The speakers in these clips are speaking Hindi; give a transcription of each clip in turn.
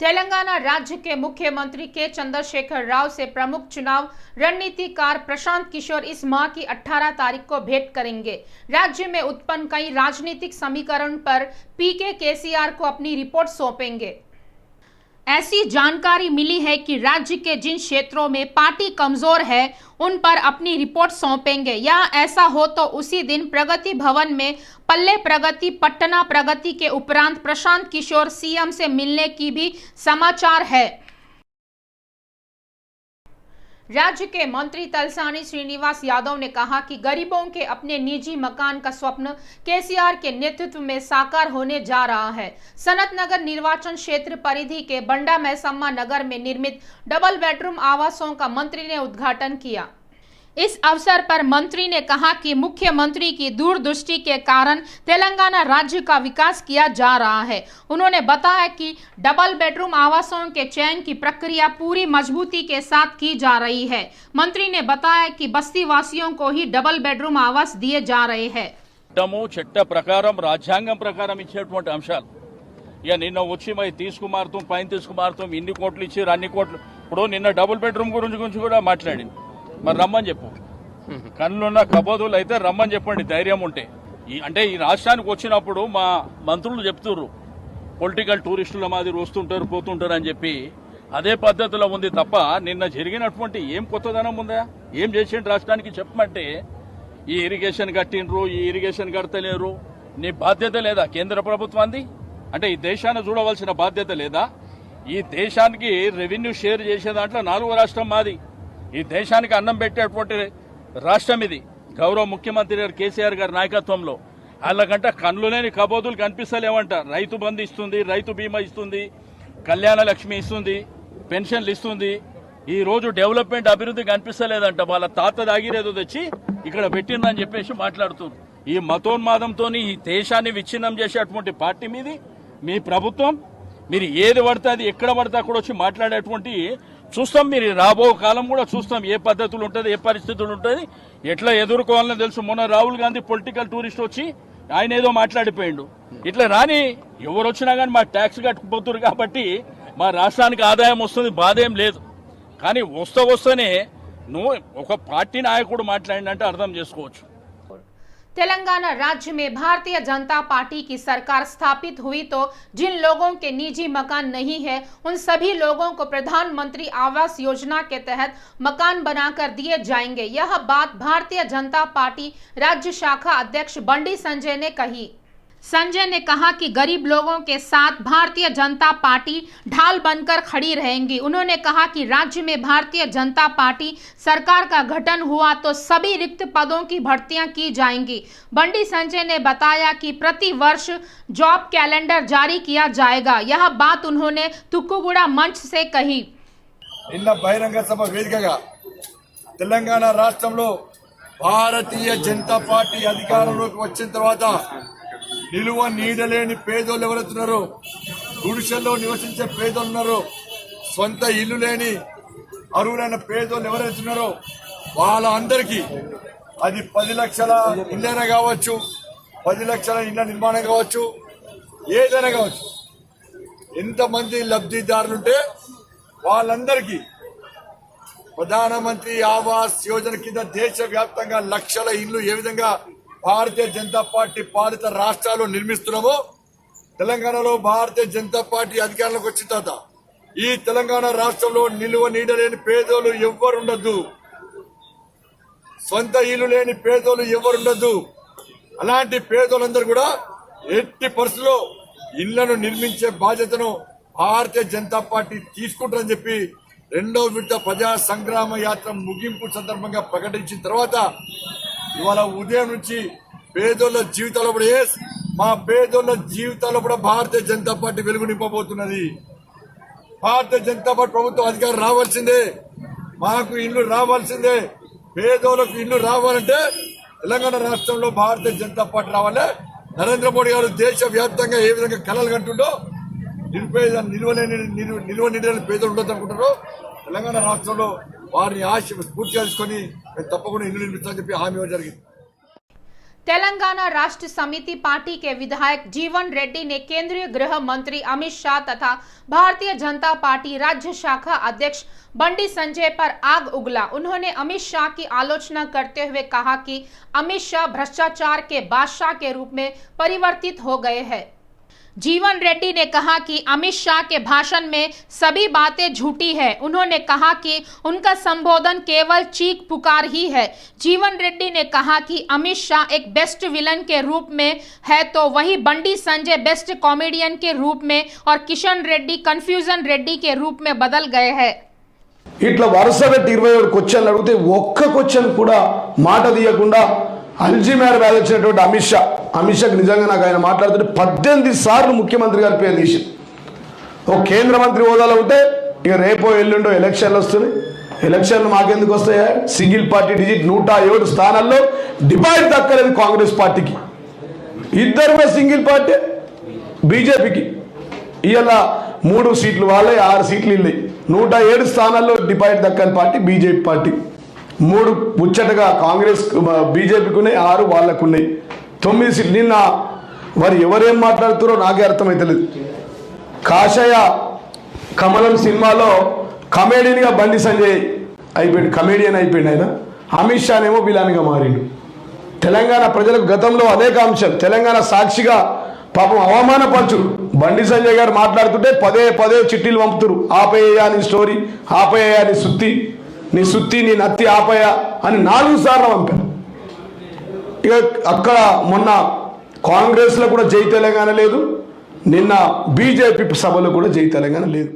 तेलंगाना राज्य के मुख्यमंत्री के चंद्रशेखर राव से प्रमुख चुनाव रणनीतिकार प्रशांत किशोर इस माह की 18 तारीख को भेंट करेंगे। राज्य में उत्पन्न कई राजनीतिक समीकरण पर पीके केसीआर को अपनी रिपोर्ट सौंपेंगे। ऐसी जानकारी मिली है कि राज्य के जिन क्षेत्रों में पार्टी कमजोर है उन पर अपनी रिपोर्ट सौंपेंगे। या ऐसा हो तो उसी दिन प्रगति भवन में पल्ले प्रगति पटना प्रगति के उपरांत प्रशांत किशोर सीएम से मिलने की भी समाचार है। राज्य के मंत्री तलसानी श्रीनिवास यादव ने कहा कि गरीबों के अपने निजी मकान का स्वप्न केसीआर के नेतृत्व में साकार होने जा रहा है। सनत नगर निर्वाचन क्षेत्र परिधि के बंडा मैसम्मा नगर में निर्मित डबल बेडरूम आवासों का मंत्री ने उद्घाटन किया। इस अवसर पर मंत्री ने कहा कि मुख्यमंत्री की दूरदृष्टि के कारण तेलंगाना राज्य का विकास किया जा रहा है। उन्होंने बताया कि डबल बेडरूम आवासों के चयन की प्रक्रिया पूरी मजबूती के साथ की जा रही है। मंत्री ने बताया कि बस्ती वासियों को ही डबल बेडरूम आवास दिए जा रहे हैं। చట్ట ప్రకారం రాజ్యాంగం ప్రకారం ఇచ్చేటువంటి అంశాలు ఇక నిన్న వచ్చి మరి తీసుకుమారుతాం పైన తీసుకుమారుతాం ఇన్ని కోట్లు ఇచ్చారు అన్ని కోట్లు ఇప్పుడు నిన్న డబుల్ బెడ్రూమ్ గురించి కూడా మాట్లాడింది మరి రమ్మని చెప్పు కన్నులున్న కబోదులు అయితే రమ్మని చెప్పండి ధైర్యం ఉంటే అంటే ఈ రాష్ట్రానికి వచ్చినప్పుడు మా మంత్రులు చెప్తున్నారు పొలిటికల్ టూరిస్టుల మాదిరి వస్తుంటారు పోతుంటారు అని చెప్పి అదే పద్ధతిలో ఉంది తప్ప నిన్న జరిగినటువంటి ఏం కొత్తదనం ఉందా ఏం చేసిండు రాష్ట్రానికి చెప్పమంటే ఈ ఇరిగేషన్ కట్టినరు ఈ ఇరిగేషన్ కడతలేరు నీ బాధ్యత లేదా కేంద్ర ప్రభుత్వానికి అంటే ఈ దేశాన్ని చూడవలసిన బాధ్యత లేదా ఈ దేశానికి రెవెన్యూ షేర్ చేసే దాంట్లో 4వ రాష్ట్రం మాది ఈ దేశానికి అన్నం పెట్టేటువంటి రాష్ట్రం ఇది గౌరవ ముఖ్యమంత్రి గారు కేసీఆర్ గారి నాయకత్వంలో వాళ్ళకంట కన్నులు లేని కబోదులు కనిపిస్తలేవంట రైతు బంధు ఇస్తుంది రైతు బీమా ఇస్తుంది కళ్యాణ లక్ష్మి ఇస్తుంది పెన్షన్లు ఇస్తుంది ఈ రోజు డెవలప్మెంట్ అభివృద్ధి కనిపిస్తలేదంట వాళ్ళ తాత దాగిరేదో తెచ్చి ఇక్కడ పెట్టిందని చెప్పేసి మాట్లాడుతున్నారు ఈ మతోన్మాదంతో ఈ దేశాన్ని విచ్ఛిన్నం చేసేటువంటి పార్టీ మీది మీ ప్రభుత్వం మీరు ఏది పడితే అది ఎక్కడ పడితే అక్కడ వచ్చి మాట్లాడేటువంటి చూస్తాం మీరు రాబో కాలం కూడా చూస్తాం ఏ పద్ధతులు ఉంటుంది ఏ పరిస్థితులు ఉంటుంది ఎట్లా ఎదుర్కోవాలని తెలుసు మొన్న రాహుల్ గాంధీ పొలిటికల్ టూరిస్ట్ వచ్చి ఆయన ఏదో మాట్లాడిపోయిండు ఇట్లా రాని ఎవరు వచ్చినా కానీ మా ట్యాక్స్ కట్టుకుపోతున్నారు కాబట్టి మా రాష్ట్రానికి ఆదాయం వస్తుంది బాధ ఏం లేదు కానీ వస్తేనే నువ్వు ఒక పార్టీ నాయకుడు మాట్లాడిందంటే అర్థం చేసుకోవచ్చు। तेलंगाना राज्य में भारतीय जनता पार्टी की सरकार स्थापित हुई तो जिन लोगों के निजी मकान नहीं है उन सभी लोगों को प्रधानमंत्री आवास योजना के तहत मकान बनाकर दिए जाएंगे। यह बात भारतीय जनता पार्टी राज्य शाखा अध्यक्ष बंडी संजय ने कही। संजय ने कहा कि गरीब लोगों के साथ भारतीय जनता पार्टी ढाल बनकर खड़ी रहेंगी। उन्होंने कहा कि राज्य में भारतीय जनता पार्टी सरकार का गठन हुआ तो सभी रिक्त पदों की भर्तियां की जाएंगी। बंडी संजय ने बताया कि प्रति वर्ष जॉब कैलेंडर जारी किया जाएगा। यह बात उन्होंने तुक्कुगुड़ा मंच से कही। నిన్న బహిరంగ సభ వేదికగా తెలంగాణ రాష్ట్రంలో భారతీయ జనతా పార్టీ అధికారంలోకి వచ్చిన తర్వాత నిలువ నీడలేని పేదోళ్ళు ఎవరైతున్నారో గుడిసెల్లో నివసించే పేదోళ్ళు ఉన్నారో సొంత ఇల్లు లేని అర్హులైన పేదోళ్ళు ఎవరైతున్నారో వాళ్ళందరికీ అది 10 లక్షల ఇళ్ళైనా కావచ్చు 10 లక్షల ఇళ్ల నిర్మాణం కావచ్చు ఏదైనా కావచ్చు ఎంతమంది లబ్ధిదారులుంటే వాళ్ళందరికీ ప్రధానమంత్రి ఆవాస్ యోజన కింద దేశవ్యాప్తంగా లక్షల ఇళ్లు ఏ విధంగా భారతీయ జనతా పార్టీ పాలిత రాష్ట్రాల్లో నిర్మిస్తున్నామో తెలంగాణలో భారతీయ జనతా పార్టీ అధికారంలోకి వచ్చిన తర్వాత ఈ తెలంగాణ రాష్ట్రంలో నిలువ నీడలేని పేదోళ్ళు ఎవ్వరుండద్దు సొంత ఇల్లు లేని పేదోళ్ళు ఎవరుండద్దు అలాంటి పేదోళ్ళందరూ కూడా ఎట్టి పరిస్థితుల్లో ఇళ్లను నిర్మించే బాధ్యతను భారతీయ జనతా పార్టీ తీసుకుంటారని చెప్పి 2వ విడత ప్రజా సంగ్రామ యాత్ర ముగింపు సందర్భంగా ప్రకటించిన తర్వాత ఇవాళ ఉదయం నుంచి పేదోళ్ళ జీవితాల్లో కూడా మా పేదోళ్ళ జీవితాల్లో కూడా భారతీయ జనతా పార్టీ వెలుగు నింపబోతున్నది। భారతీయ జనతా పార్టీ ప్రభుత్వం అధికారం రావాల్సిందే మాకు ఇల్లు రావాల్సిందే పేదోళ్ళకు ఇల్లు రావాలంటే తెలంగాణ రాష్ట్రంలో భారతీయ జనతా పార్టీ రావాలి। నరేంద్ర మోడీ గారు దేశవ్యాప్తంగా ఏ విధంగా కలలు కంటుండో నిల్వ నీడలేని పేదలు ఉండదు అనుకుంటారో తెలంగాణ రాష్ట్రంలో వారిని ఆశ పూర్తిగా తీసుకొని తప్పకుండా ఇల్లు నిర్మిస్తామని చెప్పి హామీ ఇవ్వడం జరిగింది। तेलंगाना राष्ट्र समिति पार्टी के विधायक जीवन रेड्डी ने केंद्रीय गृह मंत्री अमित शाह तथा भारतीय जनता पार्टी राज्य शाखा अध्यक्ष बंडी संजय पर आग उगला। उन्होंने अमित शाह की आलोचना करते हुए कहा कि अमित शाह भ्रष्टाचार के बादशाह के रूप में परिवर्तित हो गए हैं। जीवन रेड्डी ने कहा कि अमित शाह के भाषण में सभी बातें झूठी है। उन्होंने कहा कि उनका संबोधन केवल चीख पुकार ही है। जीवन रेड्डी ने कहा कि अमित शाह एक बेस्ट विलन के रूप में है तो वही बंडी संजय बेस्ट कॉमेडियन के रूप में और किशन रेड्डी कंफ्यूजन रेड्डी के रूप में बदल गए हैं। ఇట్లా వరుసగా 27 క్వశ్చన్లు అడిగితే ఒక్క క్వశ్చన్ కూడా మాట తీయకుండా అల్జీమేర్ వ్యాధి వచ్చినటువంటి అమిత్ షాకి నిజంగా నాకు ఆయన మాట్లాడుతుంటే 18 సార్లు ముఖ్యమంత్రి గారి పేరు తీసి ఓ కేంద్ర మంత్రి హోదాలో ఉంటే ఇక రేపో ఎల్లుండో ఎలక్షన్లు వస్తున్నాయి. ఎలక్షన్లు మాకెందుకు వస్తాయా? సింగిల్ పార్టీ డిజిట్ 107 స్థానాల్లో డిపాజిట్ దక్కలేదు కాంగ్రెస్ పార్టీకి. ఇద్దరు సింగిల్ పార్టీ బీజేపీకి ఇలా 3 సీట్లు వాళ్ళే 6 సీట్లు ఇల్లు 107 స్థానాల్లో డిపాజిట్ దక్కని పార్టీ బీజేపీ పార్టీ. 3 ముచ్చటగా కాంగ్రెస్ బీజేపీకి ఉన్నాయి, 6 వాళ్ళకు ఉన్నాయి. 9 సీట్లు. నిన్న వారు ఎవరేం మాట్లాడుతారో నాకే అర్థమైతలేదు. కాషాయ కమలం సినిమాలో కమేడియన్గా బండి సంజయ్ అయిపోయాడు, కమేడియన్ అయిపోయింది ఆయన. అమిత్ షానేమో విలాన్గా మారిండు. తెలంగాణ ప్రజలకు గతంలో అనేక అంశాలు తెలంగాణ సాక్షిగా పాపం అవమానపరచురు. బండి సంజయ్ గారు మాట్లాడుతుంటే పదే చిట్టీలు పంపుతురు. ఆపయ్యా నీ స్టోరీ, ఆపయ్యా నీ సుత్తి నీ నత్తి ఆపయ్యా అని 4 సార్లు పంపారు. ఇక అక్కడ మొన్న కాంగ్రెస్లో కూడా జై తెలంగాణ లేదు, నిన్న బీజేపీ సభలో కూడా జై తెలంగాణ లేదు.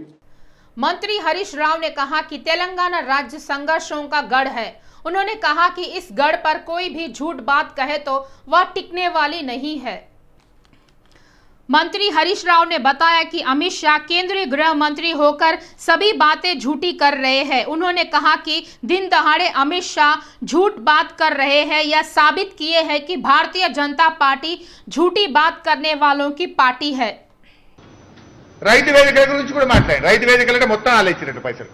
मंत्री हरीश राव ने कहा कि तेलंगाना राज्य संघर्षों का गढ़ है। उन्होंने कहा कि इस गढ़ पर कोई भी झूठ बात कहे तो वह टिकने वाली नहीं है। मंत्री हरीश राव ने बताया कि अमित शाह केंद्रीय गृह मंत्री होकर सभी बातें झूठी कर रहे हैं। उन्होंने कहा कि दिन दहाड़े अमित शाह झूठ बात कर रहे हैं या साबित किए हैं कि भारतीय जनता पार्टी झूठी बात करने वालों की पार्टी है। రైతు వేదికల గురించి కూడా మాట్లాడండి. రైతు వేదికలు అంటే మొత్తం ఆలోచించినట్టు పైసలు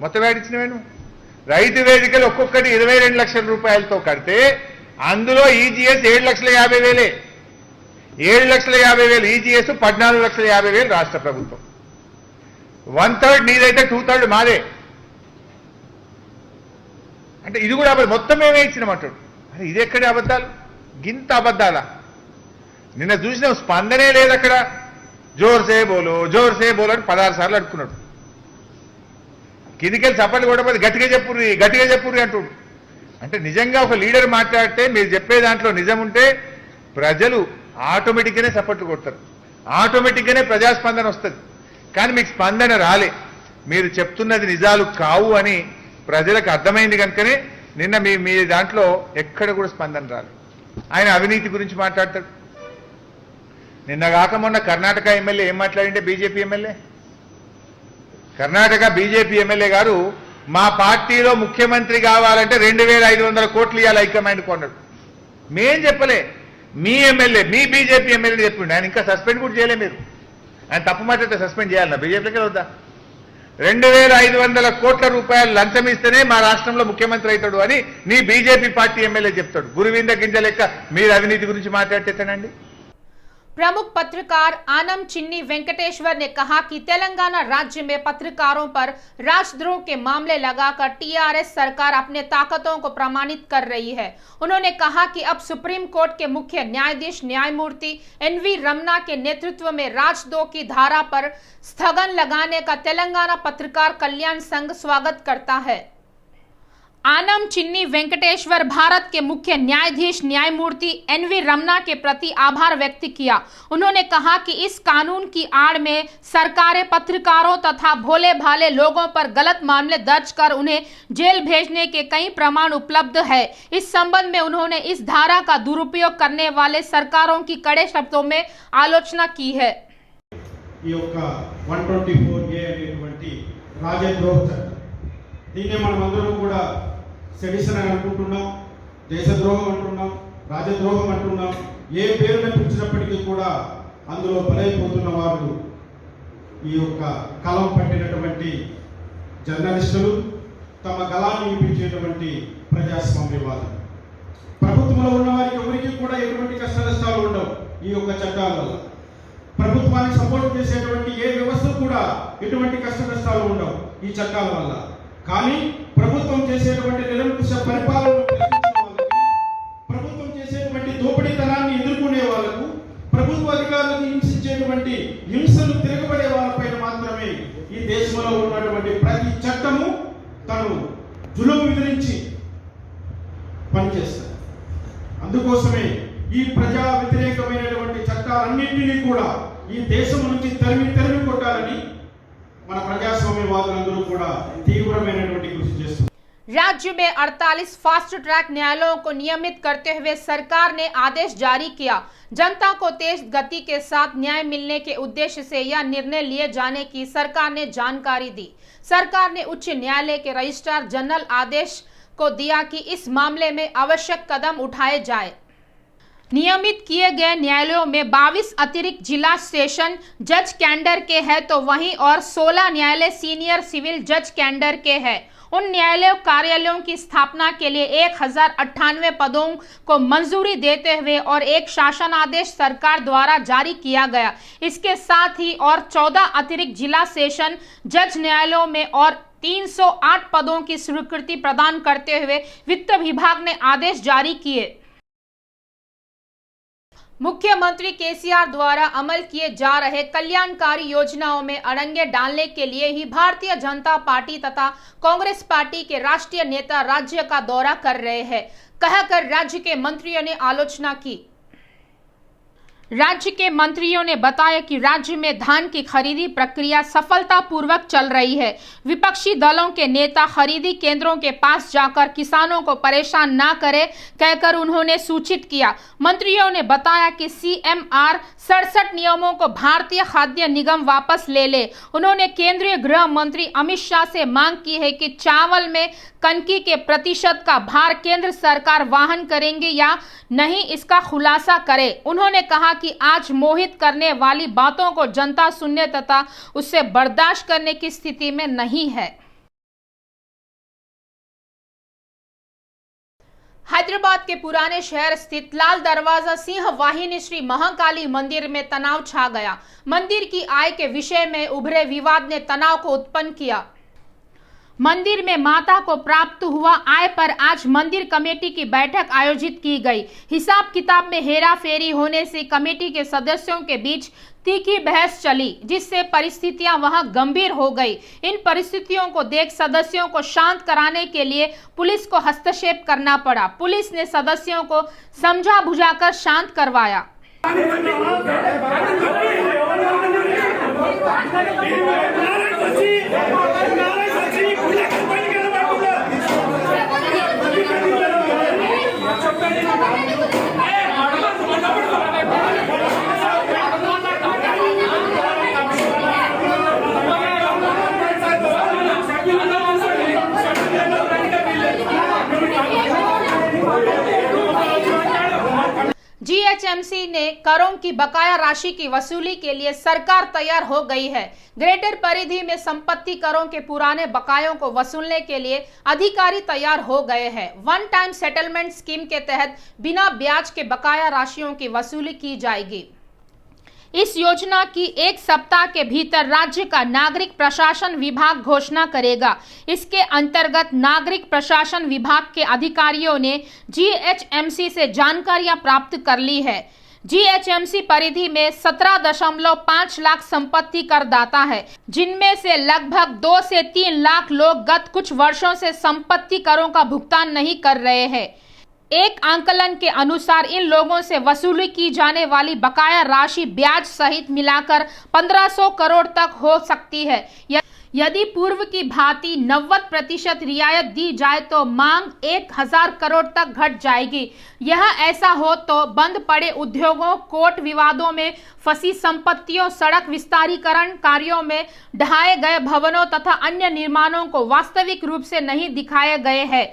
మొత్తం ఏడిచ్చినవేను. రైతు వేదికలు ఒక్కొక్కటి 22 లక్షల రూపాయలతో కడితే అందులో ఈజీఎస్ 7,50,000 7,50,000 ఈజీఎస్ 14,50,000 రాష్ట్ర ప్రభుత్వం. 1/3 నీదైతే 2/3 మాదే. అంటే ఇది కూడా మొత్తం మేమే ఇచ్చినామంటాడు. అరే ఇది ఎక్కడి అబద్ధాలు, గింత అబద్ధాలా? నిన్న చూసిన స్పందనే లేదు అక్కడ. జోర్సే బోలో అని 16 సార్లు అడుక్కున్నాడు. కిందికెళ్ళి చప్పట్లు కొట్టకపోతే గట్టిగా చెప్పుర్రి అంటుడు. అంటే నిజంగా ఒక లీడర్ మాట్లాడితే మీరు చెప్పే దాంట్లో నిజం ఉంటే ప్రజలు ఆటోమేటిక్గానే సపోర్ట్లు కొడతారు, ఆటోమేటిక్గానే ప్రజాస్పందన వస్తుంది. కానీ మీకు స్పందన రాలే, మీరు చెప్తున్నది నిజాలు కావు అని ప్రజలకు అర్థమైంది కనుకనే నిన్న మీ దాంట్లో ఎక్కడ కూడా స్పందన రాలేదు. ఆయన అవినీతి గురించి మాట్లాడతాడు. నిన్న కాక మొన్న కర్ణాటక ఎమ్మెల్యే ఏం మాట్లాడింటే BJP MLA, Karnataka BJP MLA గారు మా పార్టీలో ముఖ్యమంత్రి కావాలంటే 2,500 కోట్లు ఇవ్వాలి హైకమాండ్ కొన్నాడు. మేం చెప్పలే, మీ ఎమ్మెల్యే, మీ బీజేపీ ఎమ్మెల్యే చెప్పిండు. ఆయన ఇంకా సస్పెండ్ కూడా చేయలే. మీరు ఆయన తప్పు మాట్లాడితే సస్పెండ్ చేయాలన్నా బీజేపీకి వద్దా? 2,500 కోట్ల రూపాయలు లంచం ఇస్తేనే మా రాష్ట్రంలో ముఖ్యమంత్రి అవుతాడు అని నీ బీజేపీ పార్టీ ఎమ్మెల్యే చెప్తాడు. గురువింద గింజ లెక్క మీరు అవినీతి గురించి మాట్లాడితేనండి. प्रमुख पत्रकार आनम चिन्नी वेंकटेश्वर ने कहा कि तेलंगाना राज्य में पत्रकारों पर राजद्रोह के मामले लगाकर टीआरएस सरकार अपने ताकतों को प्रमाणित कर रही है। उन्होंने कहा कि अब सुप्रीम कोर्ट के मुख्य न्यायाधीश न्यायमूर्ति एनवी रमना के नेतृत्व में राजद्रोह की धारा पर स्थगन लगाने का तेलंगाना पत्रकार कल्याण संघ स्वागत करता है। आनम चिन्नी वेंकटेश्वर भारत के मुख्य न्यायाधीश न्यायमूर्ति एनवी रमना के प्रति आभार व्यक्त किया। उन्होंने कहा कि इस कानून की आड़ में सरकारें पत्रकारों तथा भोले भाले लोगों पर गलत मामले दर्ज कर उन्हें जेल भेजने के कई प्रमाण उपलब्ध है। इस संबंध में उन्होंने इस धारा का दुरुपयोग करने वाले सरकारों की कड़े शब्दों में आलोचना की है। 124A అనేటువంటి రాజద్రోహ చట్టం, దీన్ని మనమందరం కూడా సెడిషన్ అని అనుకుంటున్నాం, దేశద్రోహం అంటున్నాం, రాజద్రోహం అంటున్నాం. ఏ పేరుని పిలిచినప్పటికీ కూడా అందులో బలైపోతున్న వారు ఈ యొక్క కలం పట్టినటువంటి జర్నలిస్టులు, తమ గలాన్ని వినిపించేటువంటి ప్రజాస్వామ్యవాదులు. ప్రభుత్వంలో ఉన్న వారికి ఎవరికి కూడా ఎటువంటి కష్ట నష్టాలు ఉండవు ఈ యొక్క చట్టాల వల్ల. ప్రభుత్వానికి సపోర్ట్ చేసేటువంటి ఏ వ్యవస్థ కూడా ఎటువంటి కష్ట నష్టాలు ఉండవు ఈ చట్టాల వల్ల. కానీ ప్రభుత్వం చేసేటువంటి నిరంకుశ పరిపాలనను ప్రశ్నించే వాళ్ళకి, ప్రభుత్వం చేసేటువంటి దోపిడీతనాన్ని ఎదుర్కొనే వాళ్లకు, ప్రభుత్వ అధికారులకు హింసించేటువంటి హింసలు తిరగబడే వాళ్ళపైన మాత్రమే ఈ దేశంలో ఉన్నటువంటి ప్రతి చట్టము తను జులుము విధించి పనిచేస్తారు. అందుకోసమే ఈ ప్రజా వ్యతిరేకమైనటువంటి చట్టాలన్నింటినీ కూడా ఈ దేశం నుంచి తరిమి కొట్టాలని మన ప్రజాస్వామ్యవాదులందరూ కూడా తీవ్రమైనటువంటి కృషి చేస్తున్నారు. राज्य में 48 फास्ट ट्रैक न्यायालयों को नियमित करते हुए सरकार ने आदेश जारी किया। जनता को तेज गति के साथ न्याय मिलने के उद्देश्य से यह निर्णय लिए जाने की सरकार ने जानकारी दी। सरकार ने उच्च न्यायालय के रजिस्ट्रार जनरल आदेश को दिया कि इस मामले में आवश्यक कदम उठाए जाए। नियमित किए गए न्यायालयों में 22 अतिरिक्त जिला सेशन जज कैडर के हैं तो वहीं और 16 न्यायालय सीनियर सिविल जज कैडर के हैं। उन न्यायालय कार्यालयों की स्थापना के लिए 1098 पदों को मंजूरी देते हुए और एक शासन आदेश सरकार द्वारा जारी किया गया। इसके साथ ही और 14 अतिरिक्त जिला सेशन जज न्यायालयों में और 308 पदों की स्वीकृति प्रदान करते हुए वित्त विभाग ने आदेश जारी किए। मुख्यमंत्री केसीआर द्वारा अमल किए जा रहे कल्याणकारी योजनाओं में अड़ंगे डालने के लिए ही भारतीय जनता पार्टी तथा कांग्रेस पार्टी के राष्ट्रीय नेता राज्य का दौरा कर रहे हैं, कहकर राज्य के मंत्रियों ने आलोचना की। राज्य के मंत्रियों ने बताया कि राज्य में धान की खरीदी प्रक्रिया सफलतापूर्वक चल रही है। विपक्षी दलों के नेता खरीदी केंद्रों के पास जाकर किसानों को परेशान ना करें, कहकर उन्होंने सूचित किया। मंत्रियों ने बताया कि CMR 67 नियमों को भारतीय खाद्य निगम वापस ले ले। उन्होंने केंद्रीय गृह मंत्री अमित शाह से मांग की है कि चावल में कनकी के प्रतिशत का भार केंद्र सरकार वहन करेंगे या नहीं, इसका खुलासा करे। उन्होंने कहा कि आज मोहित करने वाली बातों को जनता सुनने तथा उससे बर्दाश्त करने की स्थिति में नहीं है। हैदराबाद के पुराने शहर स्थित लाल दरवाजा सिंह वाहिनी श्री महाकाली मंदिर में तनाव छा गया। मंदिर की आय के विषय में उभरे विवाद ने तनाव को उत्पन्न किया। मंदिर में माता को प्राप्त हुआ आय पर आज मंदिर कमेटी की बैठक आयोजित की गई। हिसाब किताब में हेरा फेरी होने से कमेटी के सदस्यों के बीच तीखी बहस चली, जिससे परिस्थितियां वहां गंभीर हो गई। इन परिस्थितियों को देख सदस्यों को शांत कराने के लिए पुलिस को हस्तक्षेप करना पड़ा। पुलिस ने सदस्यों को समझा बुझाकर शांत करवाया। जीएचएमसी ने करों की बकाया राशि की वसूली के लिए सरकार तैयार हो गई है। ग्रेटर परिधि में संपत्ति करों के पुराने बकायों को वसूलने के लिए अधिकारी तैयार हो गए हैं। वन टाइम सेटलमेंट स्कीम के तहत बिना ब्याज के बकाया राशियों की वसूली की जाएगी। इस योजना की 1 सप्ताह के भीतर राज्य का नागरिक प्रशासन विभाग घोषणा करेगा। इसके अंतर्गत नागरिक प्रशासन विभाग के अधिकारियों ने जीएचएमसी से जानकारियां प्राप्त कर ली है। जीएचएमसी परिधि में 17.5 लाख संपत्ति करदाता है, जिनमें से लगभग 2 से 3 लाख लोग गत कुछ वर्षों से संपत्ति करों का भुगतान नहीं कर रहे हैं। एक आंकलन के अनुसार इन लोगों से वसूली की जाने वाली बकाया राशि ब्याज सहित मिलाकर 1500 करोड़ तक हो सकती है। यदि पूर्व की भांति 90% रियायत दी जाए तो मांग 1000 करोड़ तक घट जाएगी। यह ऐसा हो तो बंद पड़े उद्योगों, कोर्ट विवादों में फंसी संपत्तियों, सड़क विस्तारीकरण कार्यों में ढहाए गए भवनों तथा अन्य निर्माणों को वास्तविक रूप से नहीं दिखाए गए हैं।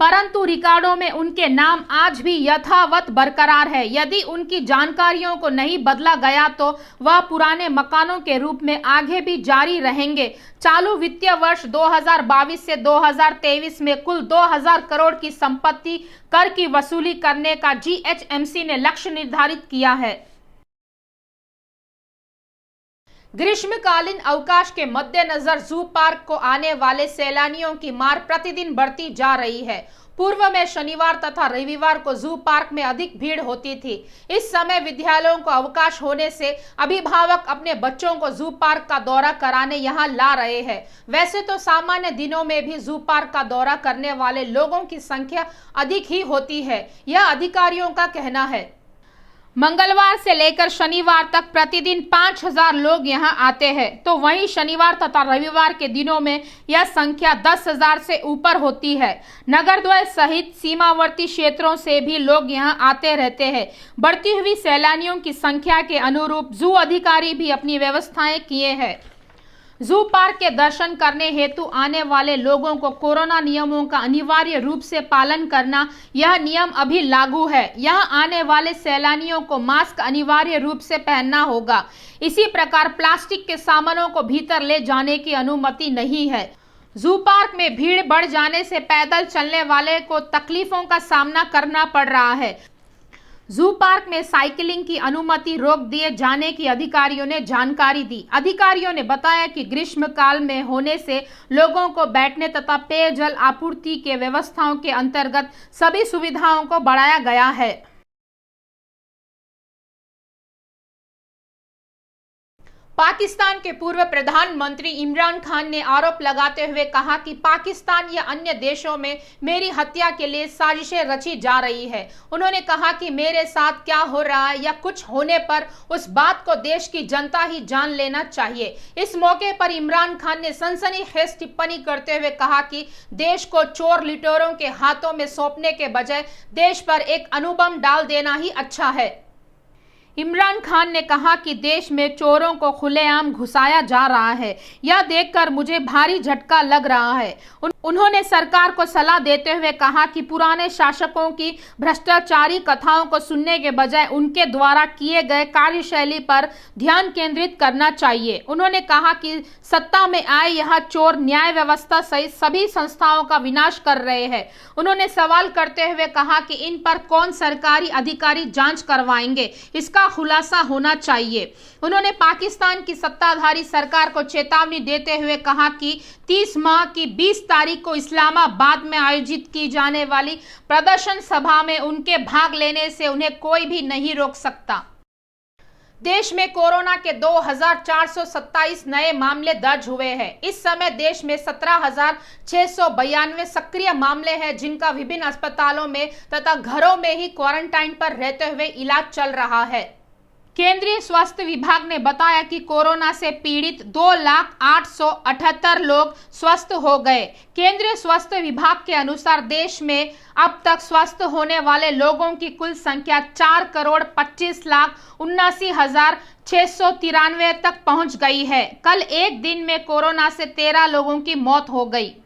परंतु रिकॉर्डों में उनके नाम आज भी यथावत बरकरार है। यदि उनकी जानकारियों को नहीं बदला गया तो वह पुराने मकानों के रूप में आगे भी जारी रहेंगे। चालू वित्तीय वर्ष 2022 से 2023 में कुल 2000 करोड़ की संपत्ति कर की वसूली करने का जीएचएमसी ने लक्ष्य निर्धारित किया है। ग्रीष्मकालीन अवकाश के मद्देनजर जू पार्क को आने वाले सैलानियों की मार प्रतिदिन बढ़ती जा रही है। पूर्व में शनिवार तथा रविवार को जू पार्क में अधिक भीड़ होती थी। इस समय विद्यालयों को अवकाश होने से अभिभावक अपने बच्चों को जू पार्क का दौरा कराने यहां ला रहे हैं। वैसे तो सामान्य दिनों में भी जू पार्क का दौरा करने वाले लोगों की संख्या अधिक ही होती है, यह अधिकारियों का कहना है। मंगलवार से लेकर शनिवार तक प्रतिदिन 5000 लोग यहां आते हैं, तो वहीं शनिवार तथा रविवार के दिनों में यह संख्या 10,000 से ऊपर होती है। नगरद्वय सहित सीमावर्ती क्षेत्रों से भी लोग यहां आते रहते हैं। बढ़ती हुई सैलानियों की संख्या के अनुरूप जू अधिकारी भी अपनी व्यवस्थाएं किए हैं। जू पार्क के दर्शन करने हेतु आने वाले लोगों को कोरोना नियमों का अनिवार्य रूप से पालन करना, यह नियम अभी लागू है। यहां आने वाले सैलानियों को मास्क अनिवार्य रूप से पहनना होगा। इसी प्रकार प्लास्टिक के सामानों को भीतर ले जाने की अनुमति नहीं है। जू पार्क में भीड़ बढ़ जाने से पैदल चलने वाले को तकलीफों का सामना करना पड़ रहा है। जू पार्क में साइकिलिंग की अनुमति रोक दिए जाने की अधिकारियों ने जानकारी दी। अधिकारियों ने बताया कि ग्रीष्मकाल में होने से लोगों को बैठने तथा पेयजल आपूर्ति के व्यवस्थाओं के अंतर्गत सभी सुविधाओं को बढ़ाया गया है। पाकिस्तान के पूर्व प्रधानमंत्री इमरान खान ने आरोप लगाते हुए कहा कि पाकिस्तान या अन्य देशों में मेरी हत्या के लिए साजिशें रची जा रही है। उन्होंने कहा कि मेरे साथ क्या हो रहा है या कुछ होने पर उस बात को देश की जनता ही जान लेना चाहिए। इस मौके पर इमरान खान ने सनसनीखेज टिप्पणी करते हुए कहा कि देश को चोर लिटोरों के हाथों में सौंपने के बजाय देश पर एक अणुबम डाल देना ही अच्छा है। इमरान खान ने कहा कि देश में चोरों को खुलेआम घुसाया जा रहा है, यह देखकर मुझे भारी झटका लग रहा है। उन्होंने सरकार को सलाह देते हुए कहा कि पुराने शासकों की भ्रष्टाचारी कथाओं को सुनने के बजाय उनके द्वारा किए गए कार्यशैली पर ध्यान केंद्रित करना चाहिए। उन्होंने कहा कि सत्ता में आए यह चोर न्याय व्यवस्था सहित सभी संस्थाओं का विनाश कर रहे हैं। उन्होंने सवाल करते हुए कहा कि इन पर कौन सरकारी अधिकारी जांच करवाएंगे, इसका खुलासा होना चाहिए। उन्होंने पाकिस्तान की सत्ताधारी सरकार को चेतावनी देते हुए कहा कि 30 माह की 20 तारीख को इस्लामाबाद में आयोजित की जाने वाली प्रदर्शन सभा में उनके भाग लेने से उन्हें कोई भी नहीं रोक सकता। देश में कोरोना के 2427 नए मामले दर्ज हुए हैं। इस समय देश में 17,692 सक्रिय मामले हैं, जिनका विभिन्न अस्पतालों में तथा घरों में ही क्वारंटाइन पर रहते हुए इलाज चल रहा है। केंद्रीय स्वास्थ्य विभाग ने बताया कि कोरोना से पीड़ित 2,08,78 लोग स्वस्थ हो गए। केंद्रीय स्वास्थ्य विभाग के अनुसार देश में अब तक स्वस्थ होने वाले लोगों की कुल संख्या 4,25,79,693 तक पहुंच गई है। कल एक दिन में कोरोना से 13 लोगों की मौत हो गई।